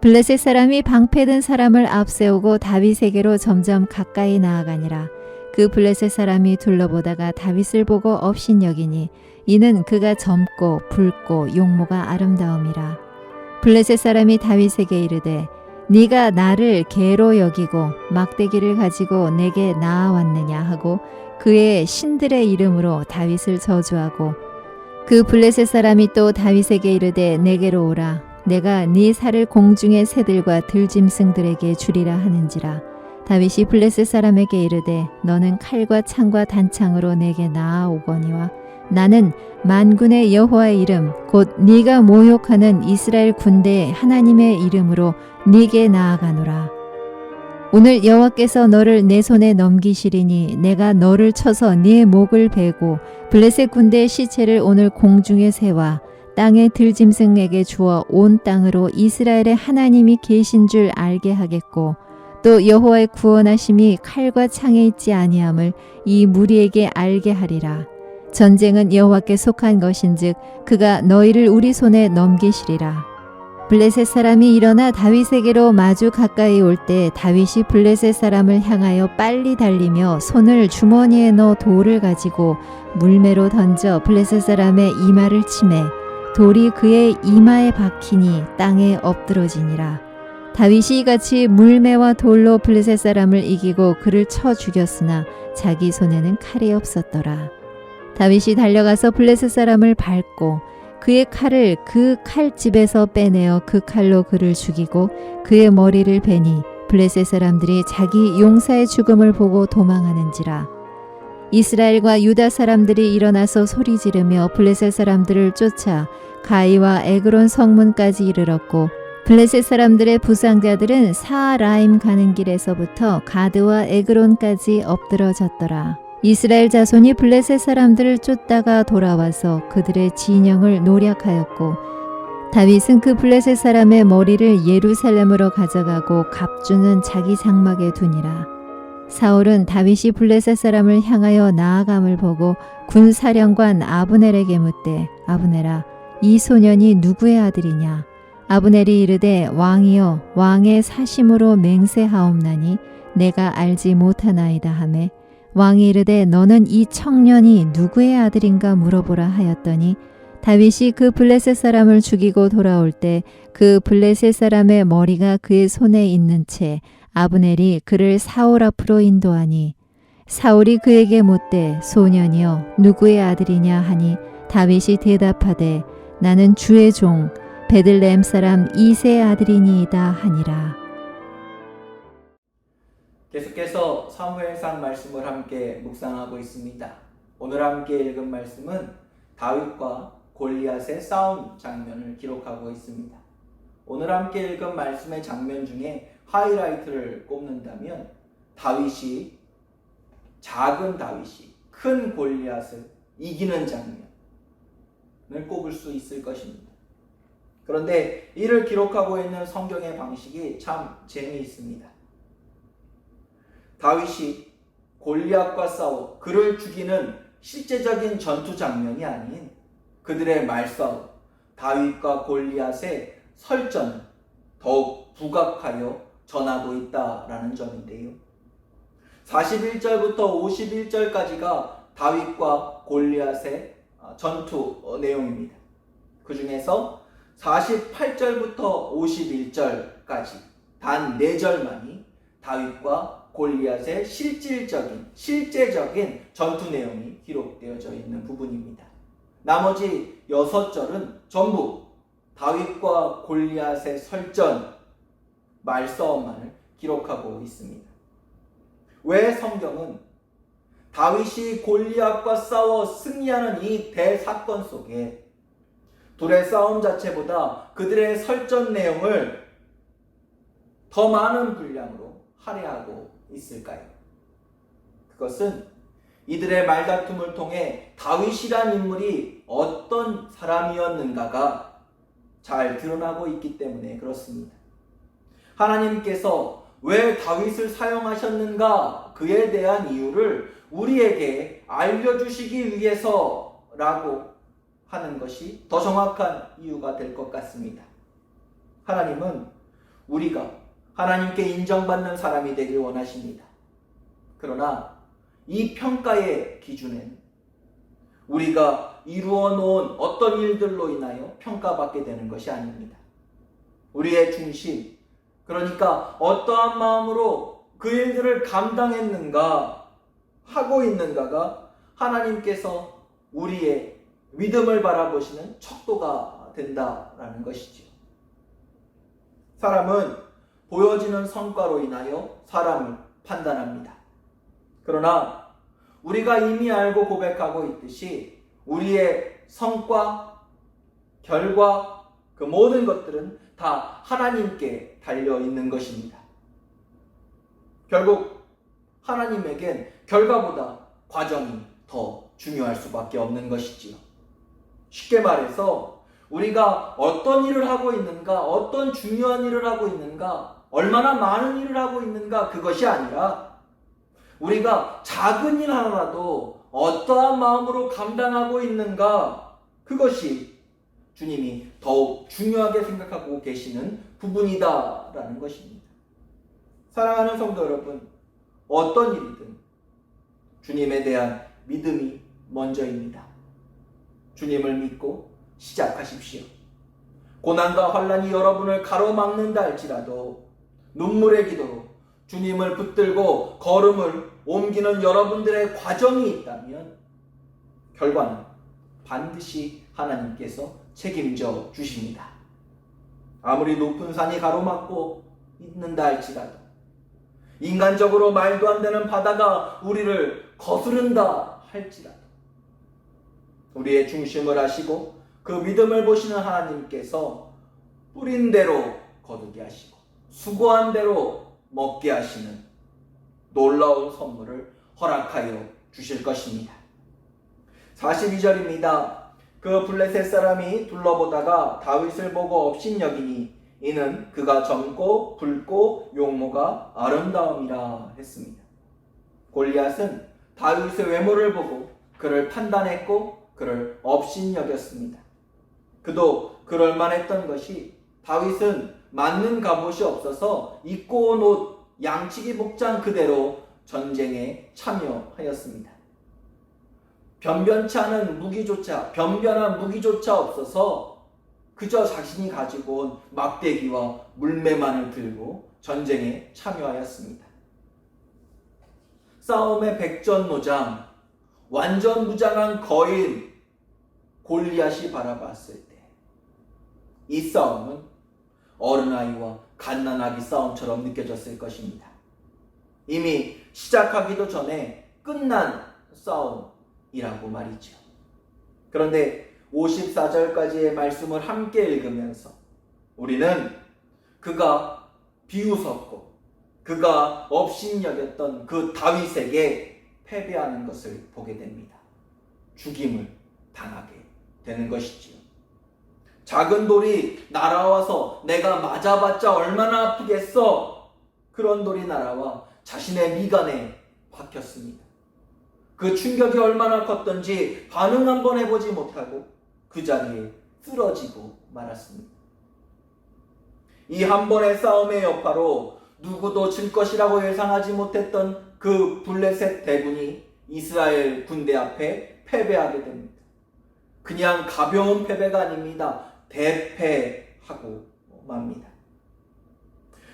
블레셋 사람이 방패든 사람을 앞세우고 다윗에게로 점점 가까이 나아가니라. 그 블레셋 사람이 둘러보다가 다윗을 보고 업신여기니 이는 그가 젊고 붉고 용모가 아름다움이라. 블레셋 사람이 다윗에게 이르되 네가 나를 개로 여기고 막대기를 가지고 내게 나아왔느냐 하고 그의 신들의 이름으로 다윗을 저주하고 그 블레셋 사람이 또 다윗에게 이르되 내게로 오라. 내가 네 살을 공중의 새들과 들짐승들에게 주리라 하는지라. 다윗이 블레셋 사람에게 이르되 너는 칼과 창과 단창으로 내게 나아오거니와 나는 만군의 여호와의 이름 곧 네가 모욕하는 이스라엘 군대의 하나님의 이름으로 네게 나아가노라. 오늘 여호와께서 너를 내 손에 넘기시리니 내가 너를 쳐서 네 목을 베고 블레셋 군대의 시체를 오늘 공중의 새와 땅의 들짐승에게 주어 온 땅으로 이스라엘의 하나님이 계신 줄 알게 하겠고 또 여호와의 구원하심이 칼과 창에 있지 아니함을 이 무리에게 알게 하리라. 전쟁은 여호와께 속한 것인즉 그가 너희를 우리 손에 넘기시리라. 블레셋 사람이 일어나 다윗에게로 마주 가까이 올 때 다윗이 블레셋 사람을 향하여 빨리 달리며 손을 주머니에 넣어 돌을 가지고 물매로 던져 블레셋 사람의 이마를 치매 돌이 그의 이마에 박히니 땅에 엎드러지니라. 다윗이 이같이 물매와 돌로 블레셋 사람을 이기고 그를 쳐 죽였으나 자기 손에는 칼이 없었더라. 다윗이 달려가서 블레셋 사람을 밟고 그의 칼을 그 칼집에서 빼내어 그 칼로 그를 죽이고 그의 머리를 베니 블레셋 사람들이 자기 용사의 죽음을 보고 도망하는지라. 이스라엘과 유다 사람들이 일어나서 소리 지르며 블레셋 사람들을 쫓아 가이와 에그론 성문까지 이르렀고 블레셋 사람들의 부상자들은 사라임 가는 길에서부터 가드와 에그론까지 엎드러졌더라. 이스라엘 자손이 블레셋 사람들을 쫓다가 돌아와서 그들의 진영을 노략하였고 다윗은 그 블레셋 사람의 머리를 예루살렘으로 가져가고 갑주는 자기 장막에 두니라. 사울은 다윗이 블레셋 사람을 향하여 나아감을 보고 군사령관 아브넬에게 묻되 아브넬아 이 소년이 누구의 아들이냐. 아브넬이 이르되 왕이여 왕의 사심으로 맹세하옵나니 내가 알지 못하나이다 하매 왕이 이르되 너는 이 청년이 누구의 아들인가 물어보라 하였더니 다윗이 그 블레셋 사람을 죽이고 돌아올 때 그 블레셋 사람의 머리가 그의 손에 있는 채 아브넬이 그를 사울 앞으로 인도하니 사울이 그에게 묻되 소년이여 누구의 아들이냐 하니 다윗이 대답하되 나는 주의 종 베들레헴 사람 이새의 아들이니이다 하니라. 계속해서 사무엘상 말씀을 함께 묵상하고 있습니다. 오늘 함께 읽은 말씀은 다윗과 골리앗의 싸움 장면을 기록하고 있습니다. 오늘 함께 읽은 말씀의 장면 중에 하이라이트를 꼽는다면 작은 다윗이 큰 골리앗을 이기는 장면을 꼽을 수 있을 것입니다. 그런데 이를 기록하고 있는 성경의 방식이 참 재미있습니다. 다윗이 골리앗과 싸워 그를 죽이는 실제적인 전투 장면이 아닌 그들의 말싸움, 다윗과 골리앗의 설전을 더욱 부각하여 전하고 있다라는 점인데요. 41절부터 51절까지가 다윗과 골리앗의 전투 내용입니다. 그 중에서 48절부터 51절까지 단 4절만이 다윗과 골리앗의 실제적인 전투 내용이 기록되어져 있는 부분입니다. 나머지 6절은 전부 다윗과 골리앗의 설전, 말싸움만을 기록하고 있습니다. 왜 성경은 다윗이 골리앗과 싸워 승리하는 이 대사건 속에 둘의 싸움 자체보다 그들의 설전 내용을 더 많은 분량으로 할애하고 있을까요? 그것은 이들의 말다툼을 통해 다윗이란 인물이 어떤 사람이었는가가 잘 드러나고 있기 때문에 그렇습니다. 하나님께서 왜 다윗을 사용하셨는가 그에 대한 이유를 우리에게 알려주시기 위해서라고 하는 것이 더 정확한 이유가 될 것 같습니다. 하나님은 우리가 하나님께 인정받는 사람이 되길 원하십니다. 그러나 이 평가의 기준은 우리가 이루어 놓은 어떤 일들로 인하여 평가받게 되는 것이 아닙니다. 우리의 중심, 그러니까 어떠한 마음으로 그 일들을 감당했는가, 하고 있는가가 하나님께서 우리의 믿음을 바라보시는 척도가 된다라는 것이지요. 사람은 보여지는 성과로 인하여 사람을 판단합니다. 그러나 우리가 이미 알고 고백하고 있듯이 우리의 성과, 결과, 그 모든 것들은 다 하나님께 달려 있는 것입니다. 결국 하나님에겐 결과보다 과정이 더 중요할 수밖에 없는 것이지요. 쉽게 말해서 우리가 어떤 일을 하고 있는가, 어떤 중요한 일을 하고 있는가, 얼마나 많은 일을 하고 있는가, 그것이 아니라 우리가 작은 일 하나라도 어떠한 마음으로 감당하고 있는가, 그것이 주님이 더욱 중요하게 생각하고 계시는 부분이다라는 것입니다. 사랑하는 성도 여러분, 어떤 일이든 주님에 대한 믿음이 먼저입니다. 주님을 믿고 시작하십시오. 고난과 환난이 여러분을 가로막는다 할지라도 눈물의 기도로 주님을 붙들고 걸음을 옮기는 여러분들의 과정이 있다면 결과는 반드시 하나님께서 책임져 주십니다. 아무리 높은 산이 가로막고 있는다 할지라도, 인간적으로 말도 안 되는 바다가 우리를 거스른다 할지라도, 우리의 중심을 아시고 그 믿음을 보시는 하나님께서 뿌린 대로 거두게 하시고 수고한 대로 먹게 하시는 놀라운 선물을 허락하여 주실 것입니다. 42절입니다. 그 블레셋 사람이 둘러보다가 다윗을 보고 업신여기니 이는 그가 젊고 붉고 용모가 아름다움이라 했습니다. 골리앗은 다윗의 외모를 보고 그를 판단했고 그를 업신여겼습니다. 그도 그럴만했던 것이 다윗은 맞는 갑옷이 없어서 입고 온 옷, 양치기 복장 그대로 전쟁에 참여하였습니다. 변변한 무기조차 없어서 그저 자신이 가지고 온 막대기와 물매만을 들고 전쟁에 참여하였습니다. 싸움의 백전노장, 완전 무장한 거인 골리앗이 바라봤을 때 이 싸움은 어린아이와 갓난아기 싸움처럼 느껴졌을 것입니다. 이미 시작하기도 전에 끝난 싸움이라고 말이죠. 그런데 54절까지의 말씀을 함께 읽으면서 우리는 그가 비웃었고 그가 업신여겼던 그 다윗에게 패배하는 것을 보게 됩니다. 죽임을 당하게 되는 것이지요. 작은 돌이 날아와서 내가 맞아봤자 얼마나 아프겠어. 그런 돌이 날아와 자신의 미간에 박혔습니다. 그 충격이 얼마나 컸던지 반응 한번 해보지 못하고 그 자리에 쓰러지고 말았습니다. 이 한 번의 싸움의 여파로 누구도 질 것이라고 예상하지 못했던 그 블레셋 대군이 이스라엘 군대 앞에 패배하게 됩니다. 그냥 가벼운 패배가 아닙니다. 대패하고 맙니다.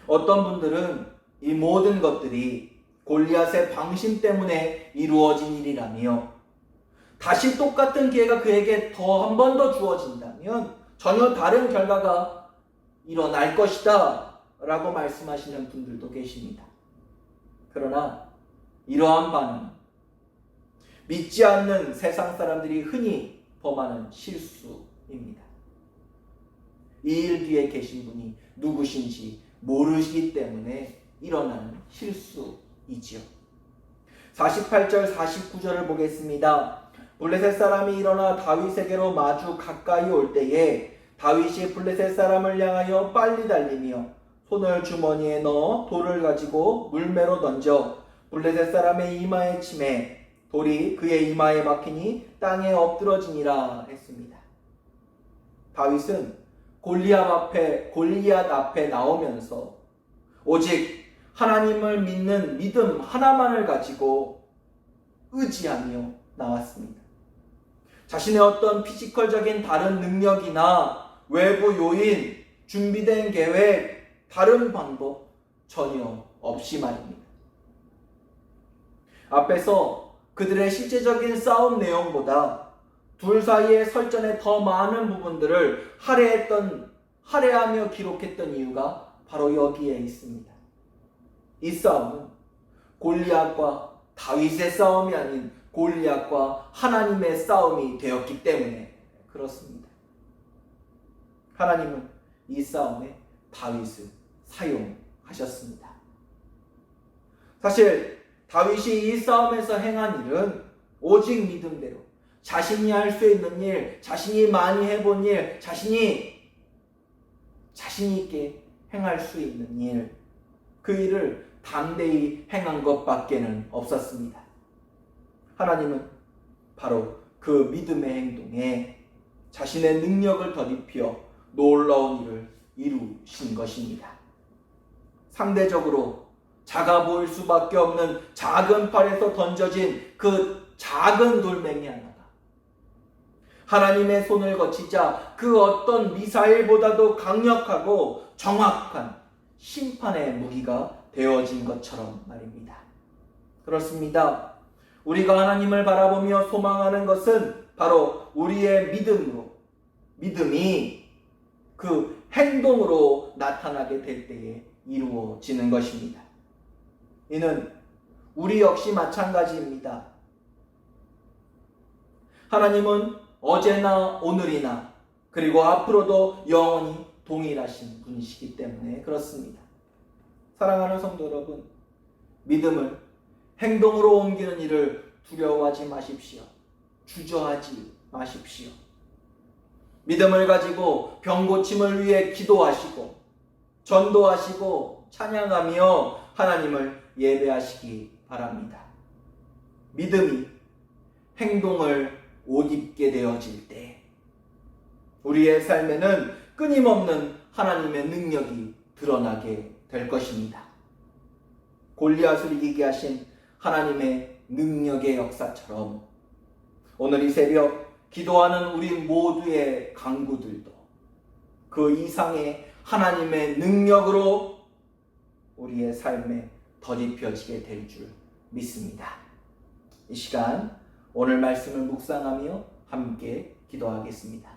어떤 분들은 이 모든 것들이 골리앗의 방심 때문에 이루어진 일이라며 다시 똑같은 기회가 그에게 한 번 더 주어진다면 전혀 다른 결과가 일어날 것이다 라고 말씀하시는 분들도 계십니다. 그러나 이러한 반응은 믿지 않는 세상 사람들이 흔히 범하는 실수입니다. 이 일 뒤에 계신 분이 누구신지 모르시기 때문에 일어나는 실수이지요. 48절 49절을 보겠습니다. 블레셋 사람이 일어나 다윗에게로 마주 가까이 올 때에 다윗이 블레셋 사람을 향하여 빨리 달리며 손을 주머니에 넣어 돌을 가지고 물매로 던져 블레셋 사람의 이마에 치매 돌이 그의 이마에 박히니 땅에 엎드러지니라 했습니다. 다윗은 골리앗 앞에 나오면서 오직 하나님을 믿는 믿음 하나만을 가지고 의지하며 나왔습니다. 자신의 어떤 피지컬적인 다른 능력이나 외부 요인, 준비된 계획, 다른 방법 전혀 없이 말입니다. 앞에서 그들의 실제적인 싸움 내용보다 둘 사이의 설전의 더 많은 부분들을 할애하며 기록했던 이유가 바로 여기에 있습니다. 이 싸움은 골리앗과 다윗의 싸움이 아닌 골리앗과 하나님의 싸움이 되었기 때문에 그렇습니다. 하나님은 이 싸움에 다윗을 사용하셨습니다. 사실 다윗이 이 싸움에서 행한 일은 오직 믿음대로 자신이 할 수 있는 일, 자신이 많이 해본 일, 자신이 자신 있게 행할 수 있는 일, 그 일을 담대히 행한 것밖에는 없었습니다. 하나님은 바로 그 믿음의 행동에 자신의 능력을 덧입혀 놀라운 일을 이루신 것입니다. 상대적으로 작아 보일 수밖에 없는 작은 팔에서 던져진 그 작은 돌멩이 하나가 하나님의 손을 거치자 그 어떤 미사일보다도 강력하고 정확한 심판의 무기가 되어진 것처럼 말입니다. 그렇습니다. 우리가 하나님을 바라보며 소망하는 것은 바로 우리의 믿음이 그 행동으로 나타나게 될 때에 이루어지는 것입니다. 이는 우리 역시 마찬가지입니다. 하나님은 어제나 오늘이나 그리고 앞으로도 영원히 동일하신 분이시기 때문에 그렇습니다. 사랑하는 성도 여러분, 믿음을 행동으로 옮기는 일을 두려워하지 마십시오. 주저하지 마십시오. 믿음을 가지고 병 고침을 위해 기도하시고 전도하시고 찬양하며 하나님을 예배하시기 바랍니다. 믿음이 행동을 옷 입게 되어질 때 우리의 삶에는 끊임없는 하나님의 능력이 드러나게 될 것입니다. 골리앗을 이기게 하신 하나님의 능력의 역사처럼 오늘 이 새벽 기도하는 우리 모두의 간구들도 그 이상의 하나님의 능력으로 우리의 삶에 덧입혀지게 될 줄 믿습니다. 이 시간 오늘 말씀을 묵상하며 함께 기도하겠습니다.